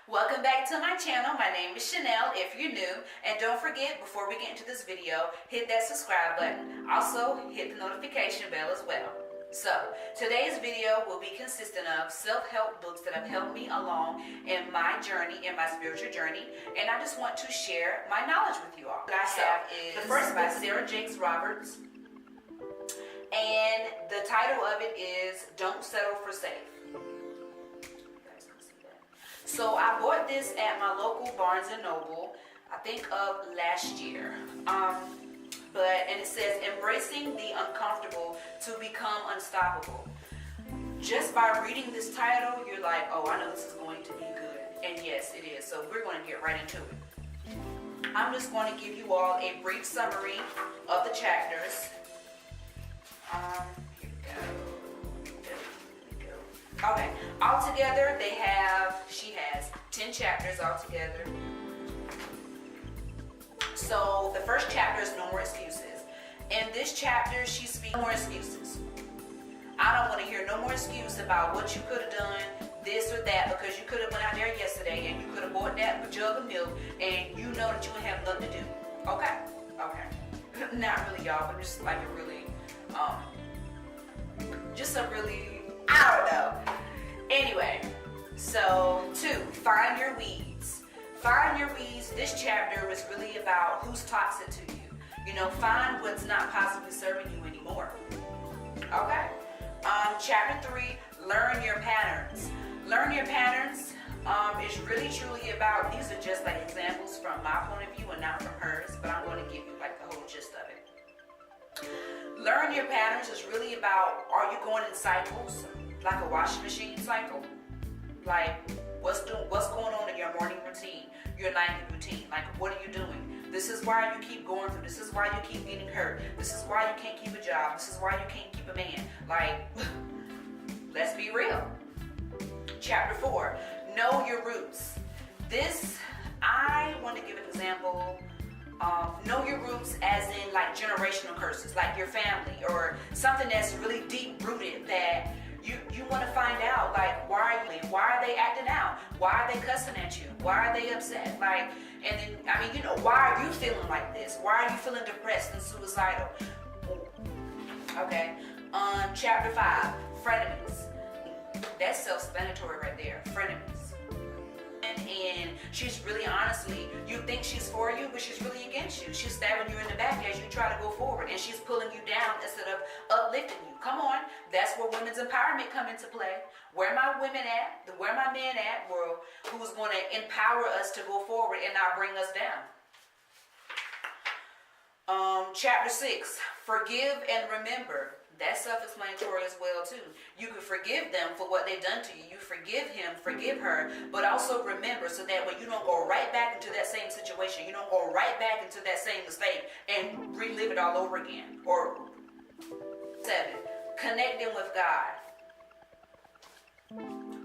Welcome back to my channel. My name is Chanel if you're new. And don't forget, before we get into this video, hit that subscribe button. Also, hit the notification bell as well. So, today's video will be consistent of self-help books that have helped me along in my journey, in my spiritual journey. And I just want to share my knowledge with you all. What I have is the first by Sarah Jakes Roberts. And the title of it is Don't Settle for Safe. So I bought this at my local Barnes & Noble, I think of last year. And it says, embracing the uncomfortable to become unstoppable. Just by reading this title, you're like, oh, I know this is going to be good. And yes, it is. So we're going to get right into it. I'm just going to give you all a brief summary of the chapters. Here we go. Okay, altogether she has 10 chapters altogether. So the first chapter is No More Excuses. In this chapter, she speaks no more excuses. I don't want to hear no more excuse about what you could have done, this or that, because you could have went out there yesterday and you could have bought that jug of milk and you know that you would have nothing to do. Okay? Not really, y'all, but just like a really, I don't know. Anyway, so 2, find your weeds. Find your weeds. This chapter is really about who's toxic to you. You know, find what's not possibly serving you anymore. Okay. Chapter 3, learn your patterns. Learn your patterns is really truly about, these are just like examples from my point of view and not from hers, but I'm going to give you like the whole gist of it. Learn your patterns is really about, are you going in cycles, like a washing machine cycle? Like, what's going on in your morning routine, your nightly routine? Like, what are you doing? This is why you keep going through. This is why you keep getting hurt. This is why you can't keep a job. This is why you can't keep a man. Like, let's be real. Chapter 4, know your roots. This, I want to give an example. Know your roots as in like generational curses, like your family or something that's really deep rooted that you want to find out, like, why are they acting out? Why are they cussing at you? Why are they upset? Like, and then, I mean, you know, why are you feeling like this? Why are you feeling depressed and suicidal? Okay. Chapter 5, frenemies. That's self-explanatory right there. Frenemies. And she's really honestly, you think she's for you, but she's really against you. She's stabbing you in the back as you try to go forward, and she's pulling you down instead of uplifting you. Come on, that's where women's empowerment come into play. Where my women at? Where my men at? World, who's going to empower us to go forward and not bring us down? Chapter 6, forgive and remember. That's self-explanatory as well too. You can forgive them for what they've done to you. You forgive him, forgive her, but also remember so that way you don't go right back into that same situation. You don't go right back into that same mistake and relive it all over again. Or 7, connecting with God.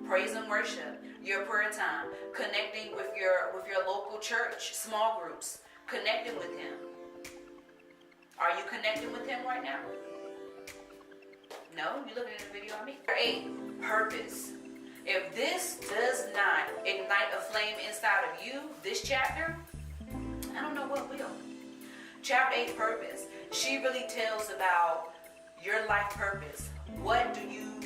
Praise and worship, your prayer time, connecting with your local church, small groups, connecting with him. Are you connecting with him right now? No, you're looking at the video on me. 8, purpose. If this does not ignite a flame inside of you, this chapter, I don't know what will. Chapter 8, purpose. She really tells about your life purpose. What do you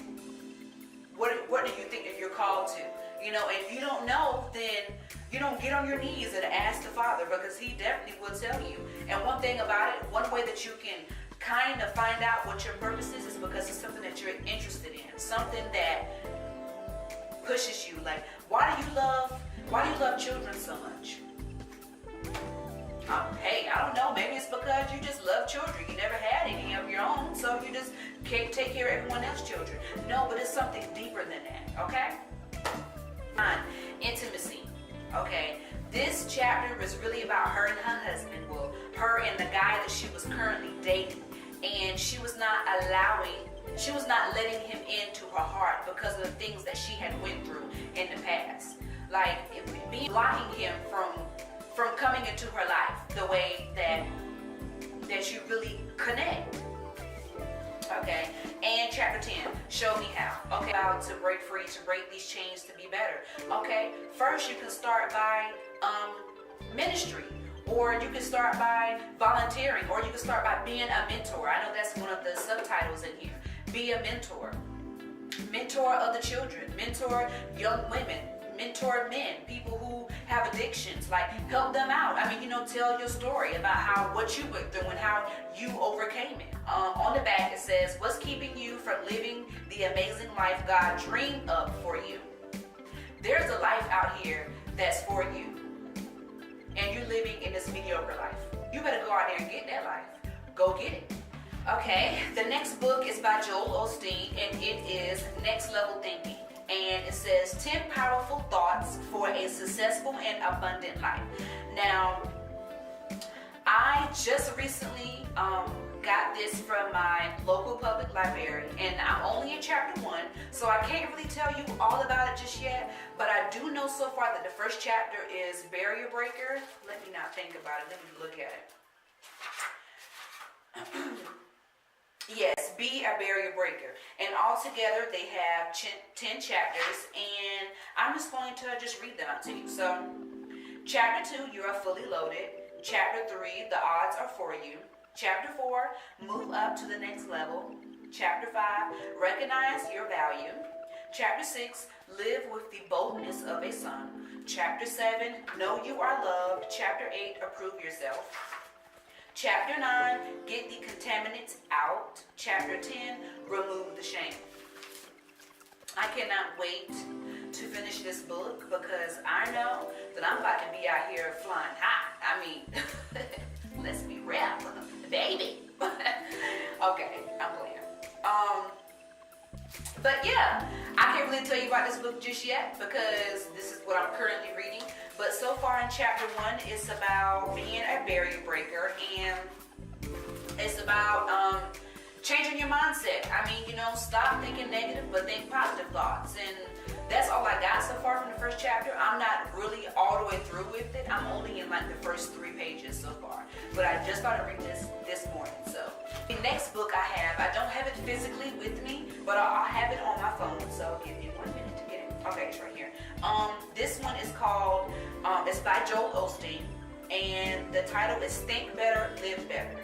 think that you're called to? You know, if you don't know, then you don't get on your knees and ask the Father, because he definitely will tell you. And one thing about it, one way that you can kind of find out what your purpose is because it's something that you're interested in, something that pushes you. Like, why do you love children so much? Hey, I don't know, maybe it's because you just love children. You never had any of your own, so you just can't take care of everyone else's children. No, but it's something deeper than that, okay? 9, intimacy. Okay, this chapter is really about her and her husband, well, her and the guy that she was currently dating. And she was not letting him into her heart because of the things that she had went through in the past. Like, blocking him from coming into her life the way that you really connect. Okay, and chapter 10, show me how. Okay, how to break free ready to break these chains to be better. Okay, first you can start by ministry, or you can start by volunteering, or you can start by being a mentor. I know that's one of the subtitles in here. Be a mentor. Mentor other children, mentor young women, mentor men, people who have addictions, like help them out. I mean, tell your story about what you went through and how you overcame it. On the back it says, what's keeping you from living the amazing life God dreamed up for you? There's a life out here that's for you, and you're living in this mediocre life. You better go out there and get that life. Go get it. Okay, the next book is by Joel Osteen, and it is Next Level Thinking. And it says 10 powerful thoughts for a successful and abundant life. Now, I just recently got this from my local public library, and I'm only in chapter 1, so I can't really tell you all about it just yet, but I do know so far that the first chapter is Barrier Breaker. Let me not think about it. Let me look at it. Yes, be a barrier breaker. And altogether they have 10 chapters, and I'm just going to just read them out to you. So, chapter 2, you are fully loaded. Chapter 3, the odds are for you. Chapter 4, move up to the next level. Chapter 5, recognize your value. Chapter 6, live with the boldness of a son. Chapter 7, know you are loved. Chapter 8, approve yourself. Chapter 9, get the contaminants out. Chapter 10, remove the shame. I cannot wait to finish this book, because I know that I'm about to be out here flying high. I mean, let's be real, baby. Okay, I'm playing. But yeah, I can't really tell you about this book just yet, because this is what I'm currently reading. But so far in chapter 1, it's about being a barrier breaker, and it's about changing your mindset. I mean, stop thinking negative, but think positive thoughts. And that's all I got so far from the first chapter. I'm not really all the way through with it. I'm only in like the first 3 pages so far. But I just started reading this morning. So the next book I have, I don't have it physically with me, but I'll have it on my phone. So give me 1 minute to get it. Okay, it's right here. This one is called, it's by Joel Osteen, and the title is Think Better, Live Better.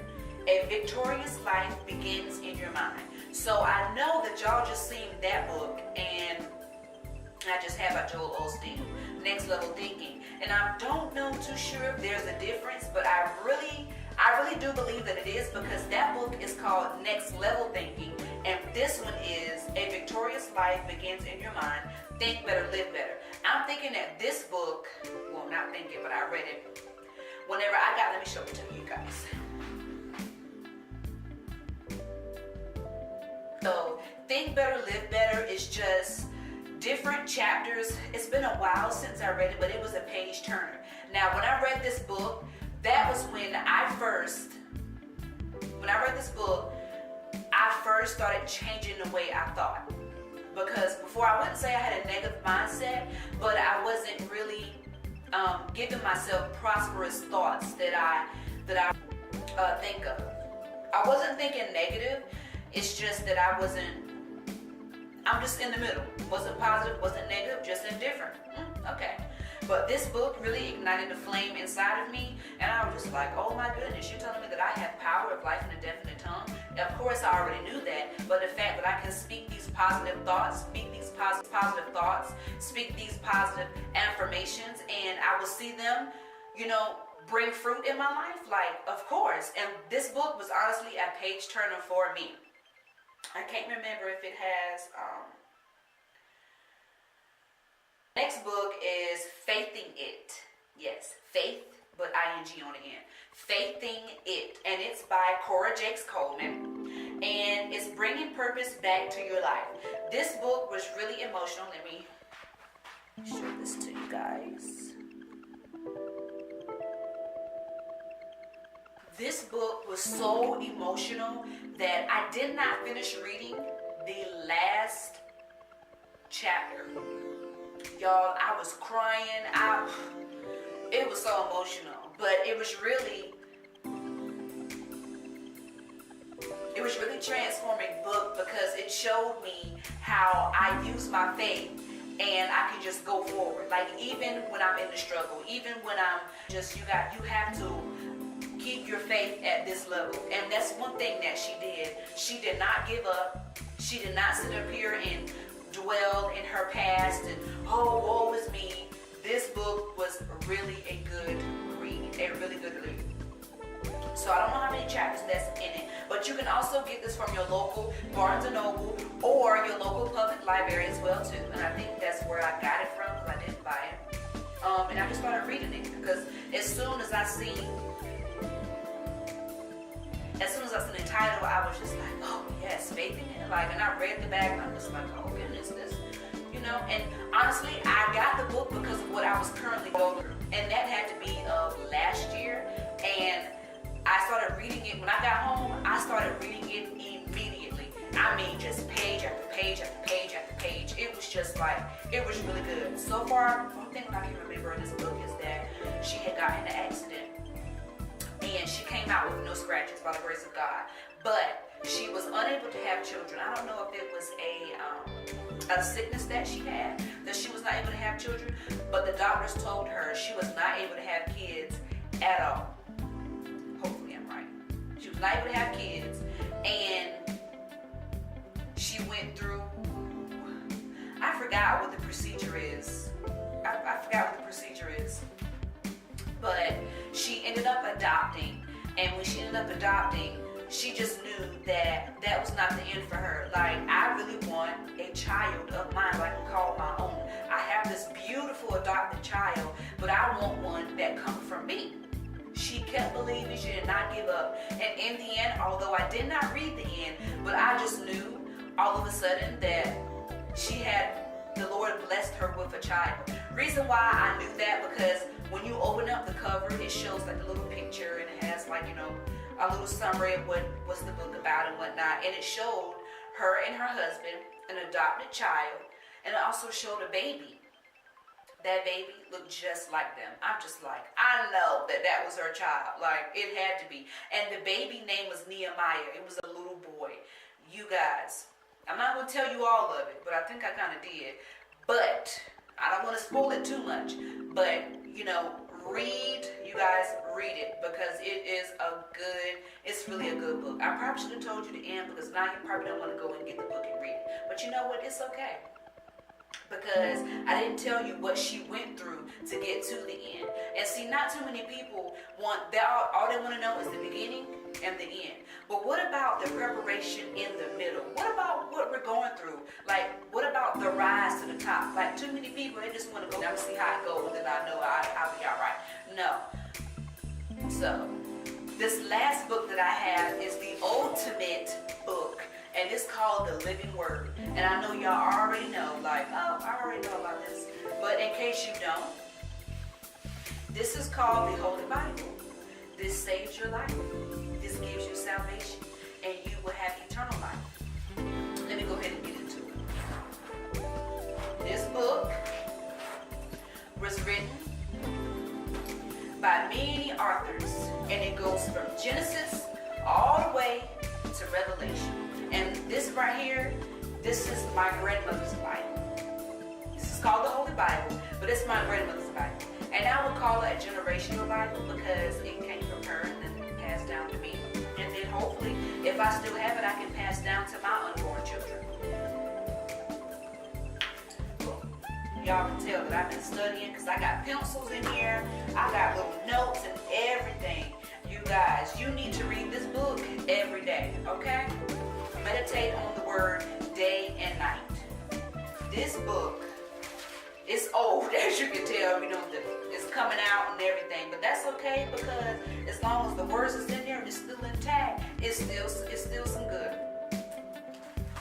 A victorious life begins in your mind. So I know that y'all just seen that book, and I just have by Joel Osteen, Next Level Thinking. And I don't know too sure if there's a difference, but I really do believe that it is, because that book is called Next Level Thinking, and this one is A Victorious Life Begins in Your Mind. Think Better, Live Better. I'm thinking that this book, well, not thinking, but I read it whenever I got, let me show it to you guys. So, Think Better, Live Better is just different chapters. It's been a while since I read it, but it was a page turner. Now, when I read this book, that was when I read this book, I first started changing the way I thought. Because before, I wouldn't say I had a negative mindset, but I wasn't really giving myself prosperous thoughts that I think of. I wasn't thinking negative. It's just that I'm just in the middle. Wasn't positive, wasn't negative, just indifferent. Okay. But this book really ignited the flame inside of me, and I was just like, oh my goodness, you're telling me that I have power of life in a definite tongue? And of course, I already knew that, but the fact that I can speak these positive thoughts, speak these positive thoughts, speak these positive affirmations, and I will see them, bring fruit in my life, like, of course. And this book was honestly a page turner for me. I can't remember if it has, next book is Faithing It. Yes, faith, but ing on the end. Faithing It. And it's by Cora Jakes Coleman. And it's bringing purpose back to your life. This book was really emotional. Let me show this to you guys. This book was so emotional that I did not finish reading the last chapter. Y'all, I was crying. It was so emotional, but it was really It was really transforming book because it showed me how I use my faith and I can just go forward. Like even when I'm in the struggle, even when I'm just, you have to keep your faith at this level. And that's one thing that she did. She did not give up. She did not sit up here and dwell in her past and, oh, woe is me. This book was really a good read, a really good read. So I don't know how many chapters that's in it, but you can also get this from your local Barnes & Noble or your local public library as well too. And I think that's where I got it from because I didn't buy it. And I just started reading it because as soon as I seen the title, I was just like, oh yes, faith in it. Like, and I read the back and I'm just like, oh goodness, this, you know. And honestly, I got the book because of what I was currently going through, and that had to be last year. And I started reading it when I got home. I started reading it immediately. I mean, just page after page after page after page. It was just like, it was really good. So far, one thing I can remember in this book is that she had gotten in an accident and she came out with no scratches by the grace of God. But she was unable to have children. I don't know if it was a sickness that she had, that she was not able to have children, but the doctors told her she was not able to have kids at all. Hopefully I'm right. She was not able to have kids, and she went through, I forgot what the procedure is. I forgot what the procedure is. But she ended up adopting, and when she ended up adopting, she just knew that that was not the end for her. Like, I really want a child of mine that I can call my own. I have this beautiful adopted child, but I want one that comes from me. She kept believing, she did not give up. And in the end, although I did not read the end, but I just knew all of a sudden that the Lord blessed her with a child. Reason why I knew that, because when you open up the cover, it shows like a little picture and it has like, you know, a little summary of what's the book about and whatnot. And it showed her and her husband, an adopted child, and it also showed a baby. That baby looked just like them. I'm just like, I know that was her child. Like, it had to be. And the baby name was Nehemiah. It was a little boy. You guys, I'm not going to tell you all of it, but I think I kind of did. But I don't want to spoil it too much. But, you know, you guys read it, because it is it's really a good book. I probably should have told you the end, because now you probably don't want to go and get the book and read it. But you know what? It's okay. Because I didn't tell you what she went through to get to the end. And see, not too many people want that. All they want to know is the beginning and the end. But what about the preparation in the middle? What about what we're going through? Like, what about the rise to the top? Like, too many people, they just want to go down and see how it goes, and then I know I'll be all right. No. So, this last book that I have is the ultimate book. And it's called The Living Word. And I know y'all already know, like, oh, I already know about this. But in case you don't, this is called the Holy Bible. This saves your life. This gives you salvation. And you will have eternal life. Let me go ahead and get into it. This book was written by many authors. And it goes from Genesis all the way to Revelation. And this right here, this is my grandmother's Bible. This is called the Holy Bible, but it's my grandmother's Bible. And I would call it a generational Bible because it came from her and then it passed down to me. And then hopefully, if I still have it, I can pass down to my unborn children. Well, y'all can tell that I've been studying because I got pencils in here. I got little notes and everything. You guys, you need to read this book every day, okay? Meditate on the word day and night. This book is old, as you can tell, you know, it's coming out and everything, but that's okay, because as long as the words is in there and it's still intact, it's still some good.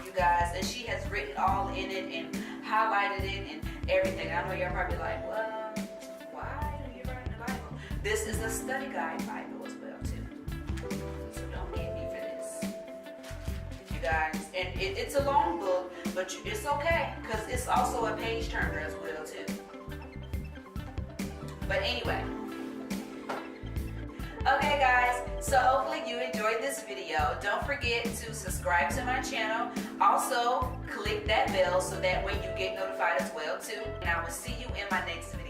You guys, and she has written all in it and highlighted it and everything. I know y'all probably like, well, why are you writing the Bible? This is a study guide Bible as well too. So don't get me for this. You guys, and it's a long book, but it's okay, because it's also a page turner as well too. But anyway, Okay guys, so hopefully you enjoyed this video. Don't forget to subscribe to my channel. Also, click that bell so that way you get notified as well too. And I will see you in my next video.